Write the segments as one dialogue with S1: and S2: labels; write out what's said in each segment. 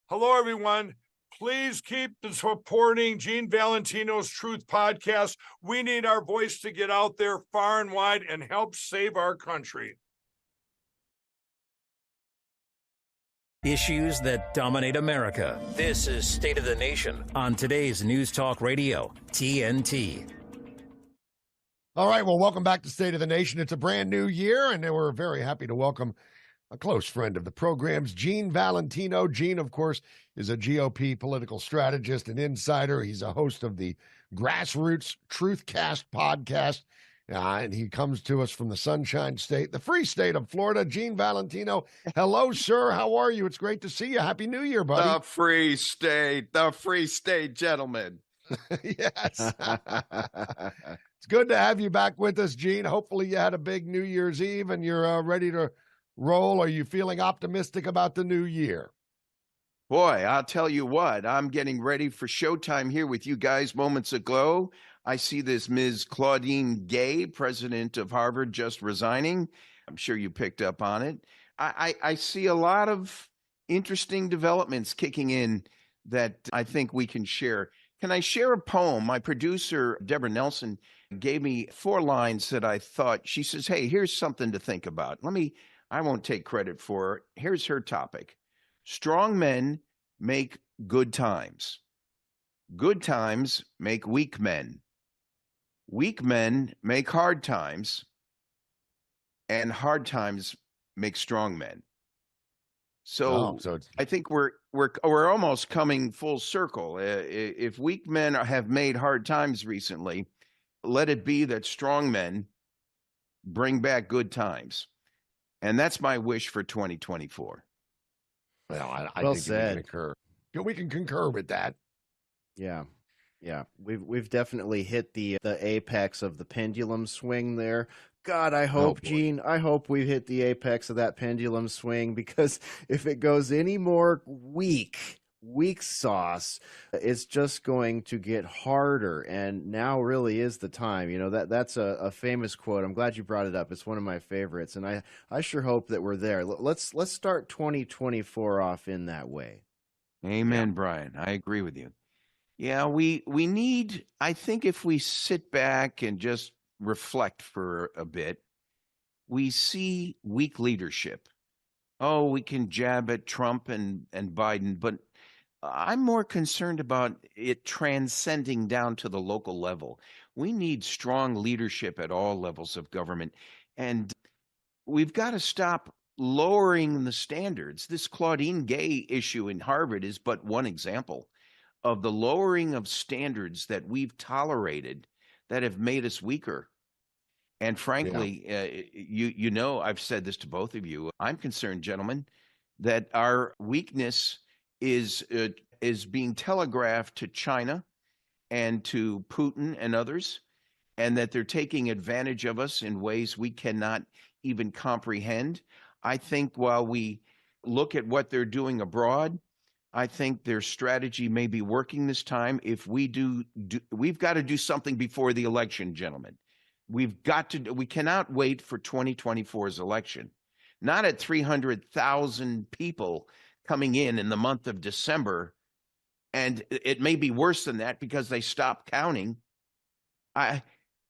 S1: Hello, everyone. Please keep supporting Gene Valentino's Truth Podcast. We need our voice to get out there far and wide and help save our country.
S2: Issues that dominate America. This is State of the Nation on today's News Talk Radio, TNT.
S3: All right, well, welcome back to State of the Nation. It's a brand new year, and we're very happy to welcome a close friend of the program's, Gene Valentino. Gene, of course, is a GOP political strategist and insider. He's a host of the Grassroots Truthcast podcast, and he comes to us from the Sunshine State, the free state of Florida. Gene Valentino, hello, sir. How are you? It's great to see you. Happy New Year, buddy.
S4: The free state, gentlemen.
S3: Yes. It's good to have you back with us, Gene. Hopefully you had a big New Year's Eve and you're ready to roll. Are you feeling optimistic about the new year?
S4: Boy, I'll tell you what, I'm getting ready for showtime here with you guys moments ago. I see this Ms. Claudine Gay, president of Harvard, just resigning. I'm sure you picked up on it. I see a lot of interesting developments kicking in that I think we can share. Can I share a poem? My producer, Deborah Nelson, gave me 4 lines that I thought, she says, hey, here's something to think about. I won't take credit for it. Here's her topic. Strong men make good times. Good times make weak men. Weak men make hard times. And hard times make strong men. So I think we're almost coming full circle. If weak men have made hard times recently, let it be that strong men bring back good times. And that's my wish for 2024.
S3: Well, I
S5: well
S3: think
S5: said.
S3: We can concur with that.
S5: Yeah. We've definitely hit the apex of the pendulum swing there. God, I hope, Gene, I hope we've hit the apex of that pendulum swing, because if it goes any more weak sauce, it's just going to get harder. And now really is the time. You know, that's a famous quote. I'm glad you brought it up. It's one of my favorites. And I sure hope that we're there. Let's start 2024 off in that way.
S4: Amen, Bryan. I agree with you. Yeah, we need, I think if we sit back and just reflect for a bit, we see weak leadership. Oh, we can jab at Trump and Biden, but I'm more concerned about it transcending down to the local level. We need strong leadership at all levels of government, and we've got to stop lowering the standards. This Claudine Gay issue in Harvard is but one example of the lowering of standards that we've tolerated that have made us weaker. And frankly, you know, I've said this to both of you. I'm concerned, gentlemen, that our weakness is being telegraphed to China and to Putin and others, and that they're taking advantage of us in ways we cannot even comprehend. I think while we look at what they're doing abroad, I think their strategy may be working this time. If we we've got to do something before the election, gentlemen. We cannot wait for 2024's election. Not at 300,000 people coming in the month of December. And it may be worse than that because they stopped counting.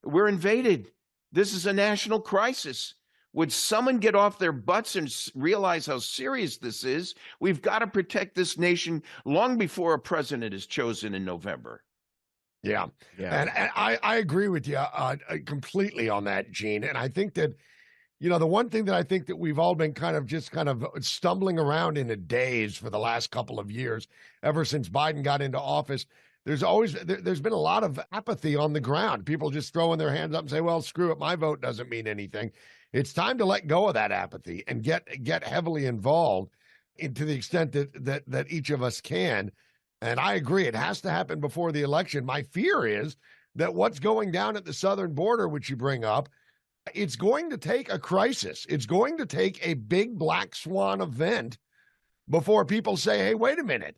S4: We're invaded. This is a national crisis. Would someone get off their butts and realize how serious this is? We've got to protect this nation long before a president is chosen in November.
S3: Yeah. And I agree with you completely on that, Gene. And I think that, you know, the one thing that I think that we've all been kind of stumbling around in a daze for the last couple of years, ever since Biden got into office, there's been a lot of apathy on the ground. People just throwing their hands up and say, well, screw it, my vote doesn't mean anything. It's time to let go of that apathy and get heavily involved to the extent that each of us can. And I agree, it has to happen before the election. My fear is that what's going down at the southern border, which you bring up, it's going to take a crisis. It's going to take a big Black Swan event before people say, hey, wait a minute.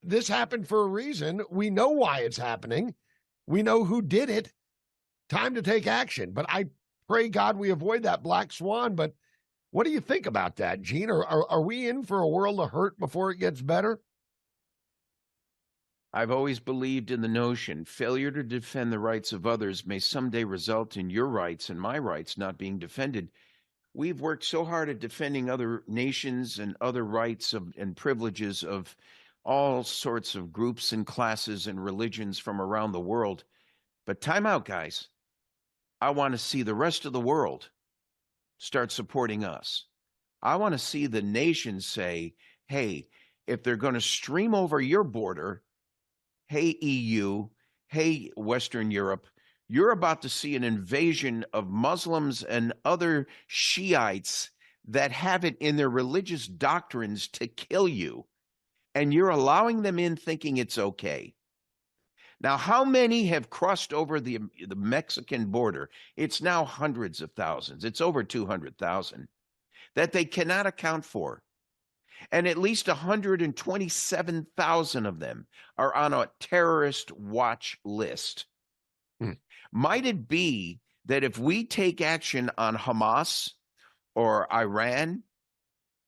S3: This happened for a reason. We know why it's happening. We know who did it. Time to take action. But I pray God we avoid that Black Swan. But what do you think about that, Gene? Are we in for a world of hurt before it gets better?
S4: I've always believed in the notion failure to defend the rights of others may someday result in your rights and my rights not being defended. We've worked so hard at defending other nations and other rights and privileges of all sorts of groups and classes and religions from around the world. But time out, guys. I want to see the rest of the world start supporting us. I want to see the nations say, hey, if they're going to stream over your border, hey, EU, hey, Western Europe, you're about to see an invasion of Muslims and other Shiites that have it in their religious doctrines to kill you. And you're allowing them in thinking it's okay. Now, how many have crossed over the Mexican border? It's now hundreds of thousands. It's over 200,000 that they cannot account for. And at least 127,000 of them are on a terrorist watch list. Might it be that if we take action on Hamas or Iran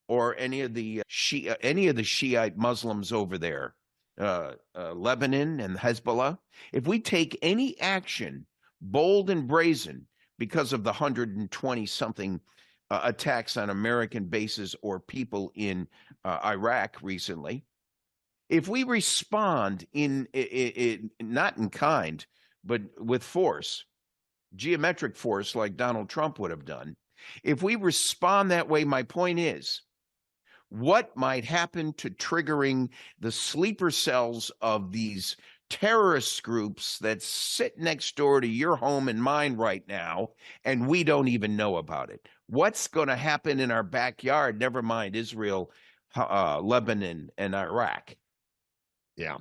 S4: or any of the Shiite Muslims over there, Lebanon and Hezbollah, if we take any action, bold and brazen, because of the 120-something attacks on American bases or people in Iraq recently, if we respond in not in kind, but with force, geometric force like Donald Trump would have done, if we respond that way, my point is, what might happen to triggering the sleeper cells of these terrorist groups that sit next door to your home and mine right now, and we don't even know about it? What's going to happen in our backyard? Never mind Israel, Lebanon, and Iraq.
S3: Yeah.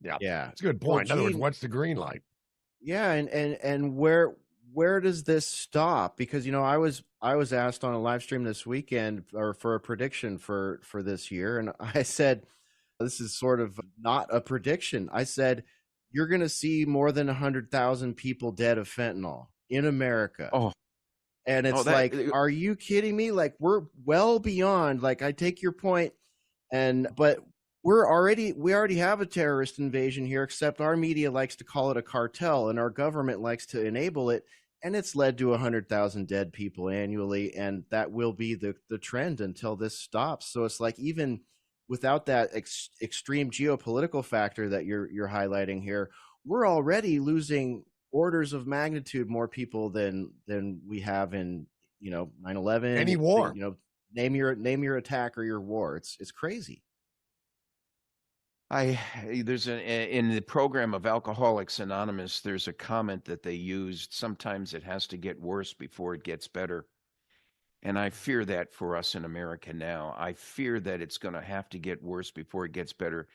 S5: It's
S3: a good point. In other words, what's the green light?
S5: Yeah, and where does this stop? Because I was asked on a live stream this weekend or for a prediction for this year, and I said this is sort of not a prediction. I said you're going to see more than 100,000 people dead of fentanyl in America. And it's are you kidding me? Like, we're well beyond. Like, I take your point, but we already have a terrorist invasion here, except our media likes to call it a cartel and our government likes to enable it. And it's led to 100,000 dead people annually. And that will be the trend until this stops. So it's like, even without that extreme geopolitical factor that you're highlighting here, we're already losing orders of magnitude more people than we have in 9/11.
S3: Any war.
S5: Name your attack or your war. It's crazy.
S4: There's in the program of Alcoholics Anonymous, there's a comment that they used. Sometimes it has to get worse before it gets better. And I fear that for us in America now. I fear that it's going to have to get worse before it gets better,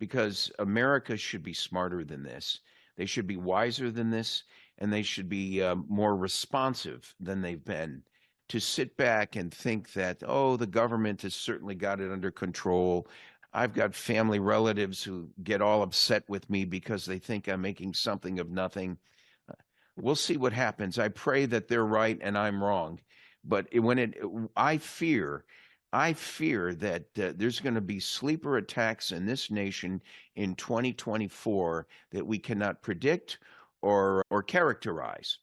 S4: because America should be smarter than this. They should be wiser than this, and they should be more responsive than they've been. To sit back and think that, the government has certainly got it under control. I've got family relatives who get all upset with me because they think I'm making something of nothing. We'll see what happens. I pray that they're right and I'm wrong. But I fear that there's going to be sleeper attacks in this nation in 2024 that we cannot predict or characterize.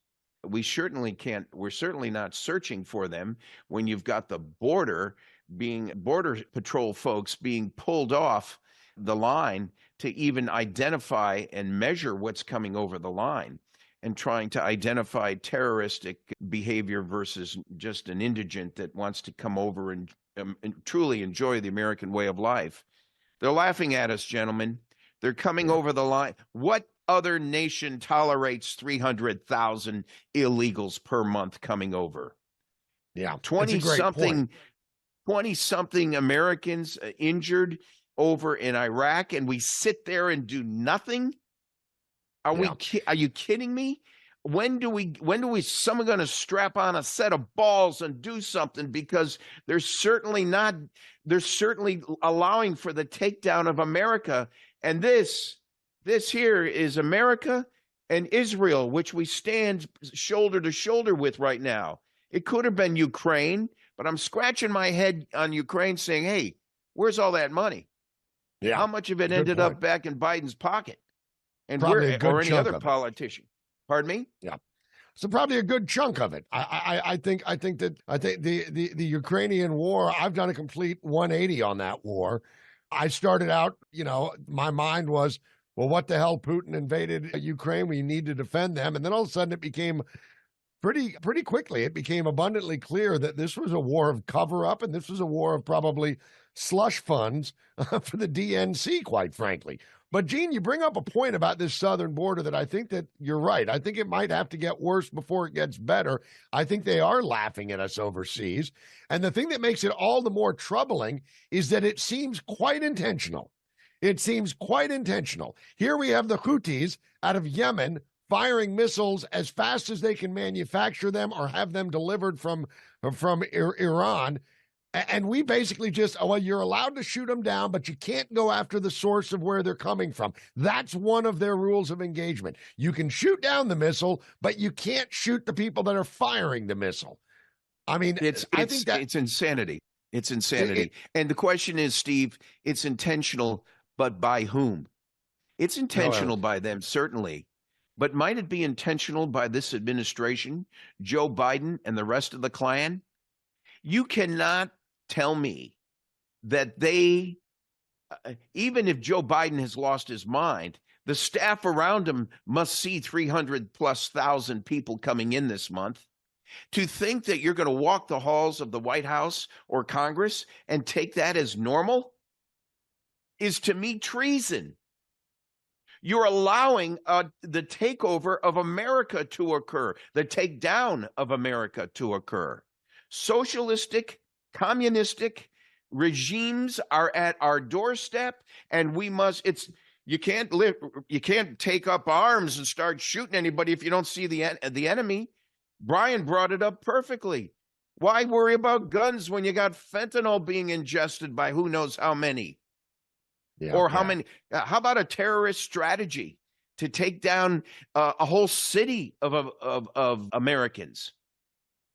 S4: We certainly can't. We're certainly not searching for them when you've got the border patrol folks being pulled off the line to even identify and measure what's coming over the line, and trying to identify terroristic behavior versus just an indigent that wants to come over and truly enjoy the American way of life. They're laughing at us, gentlemen. They're coming over the line. What other nation tolerates 300,000 illegals per month coming over?
S3: Yeah,
S4: 20-something Americans injured over in Iraq, and we sit there and do nothing? Are you kidding me? When do we someone going to strap on a set of balls and do something? Because they're certainly allowing for the takedown of America. And this here is America and Israel, which we stand shoulder to shoulder with right now. It could have been Ukraine, but I'm scratching my head on Ukraine saying, hey, where's all that money?
S3: Yeah.
S4: How much of it
S3: Good
S4: ended up
S3: point.
S4: back in Biden's pocket? And
S3: Probably
S4: where,
S3: a good
S4: or any
S3: chunk
S4: other
S3: of it.
S4: politician? Pardon me?
S3: Yeah. So probably a good chunk of it. I think the Ukrainian war, I've done a complete 180 on that war. I started out, my mind was, well, what the hell? Putin invaded Ukraine. We need to defend them. And then all of a sudden it became pretty quickly, it became abundantly clear that this was a war of cover up, and this was a war of probably slush funds for the DNC, quite frankly. But Gene, you bring up a point about this southern border that I think that you're right. I think it might have to get worse before it gets better. I think they are laughing at us overseas. And the thing that makes it all the more troubling is that it seems quite intentional. It seems quite intentional. Here we have the Houthis out of Yemen firing missiles as fast as they can manufacture them or have them delivered from Iran. And we basically just, you're allowed to shoot them down, but you can't go after the source of where they're coming from. That's one of their rules of engagement. You can shoot down the missile, but you can't shoot the people that are firing the missile. I mean,
S4: it's insanity. It's insanity. And the question is, Steve, it's intentional, but by whom? It's intentional by them, certainly. But might it be intentional by this administration, Joe Biden, and the rest of the clan? You cannot tell me that they, even if Joe Biden has lost his mind, the staff around him must see 300,000+ people coming in this month. To think that you're going to walk the halls of the White House or Congress and take that as normal is, to me, treason. You're allowing the takeover of America to occur, the takedown of America to occur. Socialistic, communistic regimes are at our doorstep, and we must. You can't take up arms and start shooting anybody if you don't see the enemy. Bryan brought it up perfectly. Why worry about guns when you got fentanyl being ingested by who knows how many? Yeah, or how many? How about a terrorist strategy to take down a whole city of Americans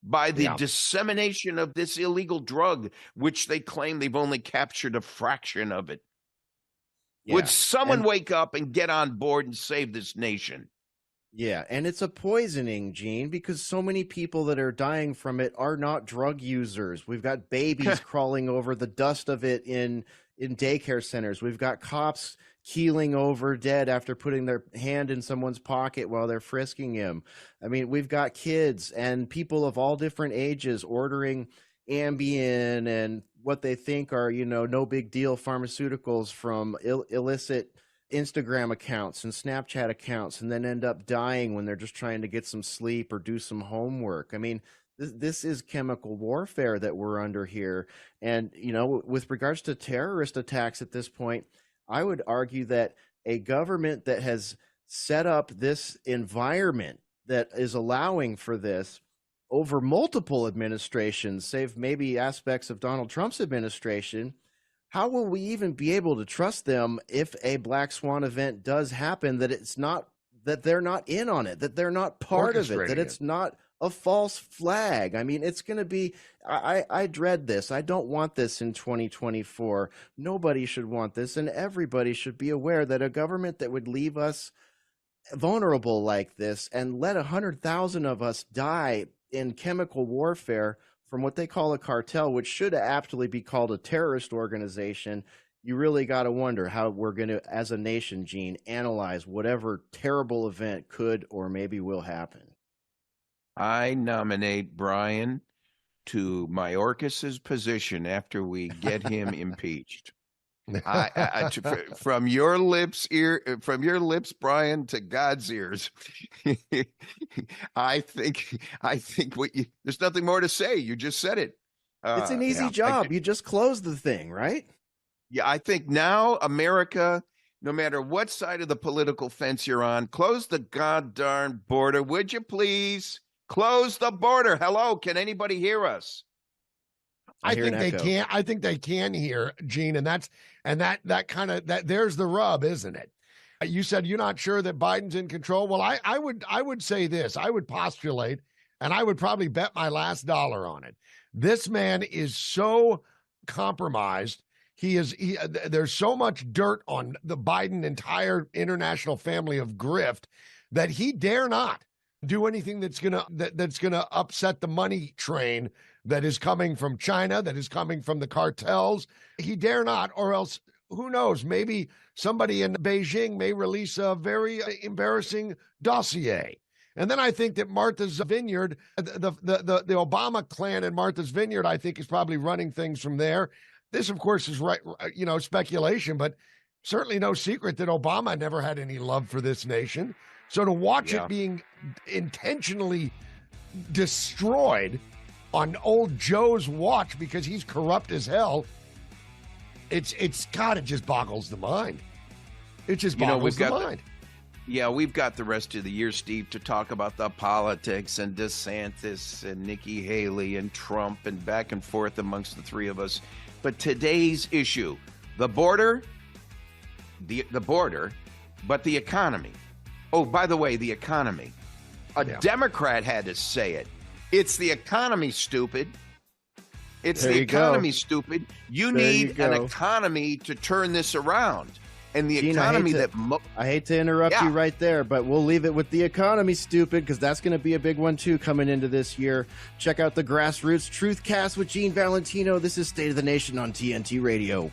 S4: by the dissemination of this illegal drug, which they claim they've only captured a fraction of it? Yeah. Would someone wake up and get on board and save this nation?
S5: Yeah, and it's a poisoning, Gene, because so many people that are dying from it are not drug users. We've got babies crawling over the dust of it in daycare centers. We've got cops keeling over dead after putting their hand in someone's pocket while they're frisking him. I mean, we've got kids and people of all different ages ordering Ambien and what they think are, no big deal pharmaceuticals from illicit Instagram accounts and Snapchat accounts, and then end up dying when they're just trying to get some sleep or do some homework. I mean, this is chemical warfare that we're under here. And, with regards to terrorist attacks at this point, I would argue that a government that has set up this environment that is allowing for this over multiple administrations, save maybe aspects of Donald Trump's administration, how will we even be able to trust them if a Black Swan event does happen, that they're not in on it, that they're not part of it, that it's not a false flag? I mean, it's going to be, I dread this. I don't want this in 2024. Nobody should want this, and everybody should be aware that a government that would leave us vulnerable like this and let 100,000 of us die in chemical warfare from what they call a cartel, which should aptly be called a terrorist organization, you really got to wonder how we're going to, as a nation, Gene, analyze whatever terrible event could or maybe will happen.
S4: I nominate Bryan to Mayorkas's position after we get him impeached. From your lips, Bryan, to God's ears. I think there's nothing more to say. You just said it.
S5: It's an easy job. You just close the thing, right?
S4: Yeah, I think now America, no matter what side of the political fence you're on, close the goddamn border, would you please? Close the border. Hello, can anybody hear us?
S3: I think they can. I think they can hear, Gene, and that kind of there's the rub, isn't it? You said you're not sure that Biden's in control. Well, I would say this. I would postulate, and I would probably bet my last dollar on it. This man is so compromised. There's so much dirt on the Biden entire international family of grift that he dare not do anything that's gonna upset the money train that is coming from China, that is coming from the cartels. He dare not, or else who knows? Maybe somebody in Beijing may release a very embarrassing dossier. And then I think that Martha's Vineyard, the Obama clan in Martha's Vineyard, I think is probably running things from there. This, of course, is speculation, but certainly no secret that Obama never had any love for this nation. So to watch it being intentionally destroyed on old Joe's watch because he's corrupt as hell, it just boggles the mind. It just boggles the mind.
S4: We've got the rest of the year, Steve, to talk about the politics and DeSantis and Nikki Haley and Trump and back and forth amongst the three of us. But today's issue, the border, but the economy. Oh, by the way, the economy. A Democrat had to say it. It's the economy, stupid. It's the economy, stupid. You need an economy to turn this around. And the economy
S5: I hate to interrupt you right there, but we'll leave it with the economy, stupid, because that's going to be a big one, too, coming into this year. Check out the Grassroots Truth Cast with Gene Valentino. This is State of the Nation on TNT Radio.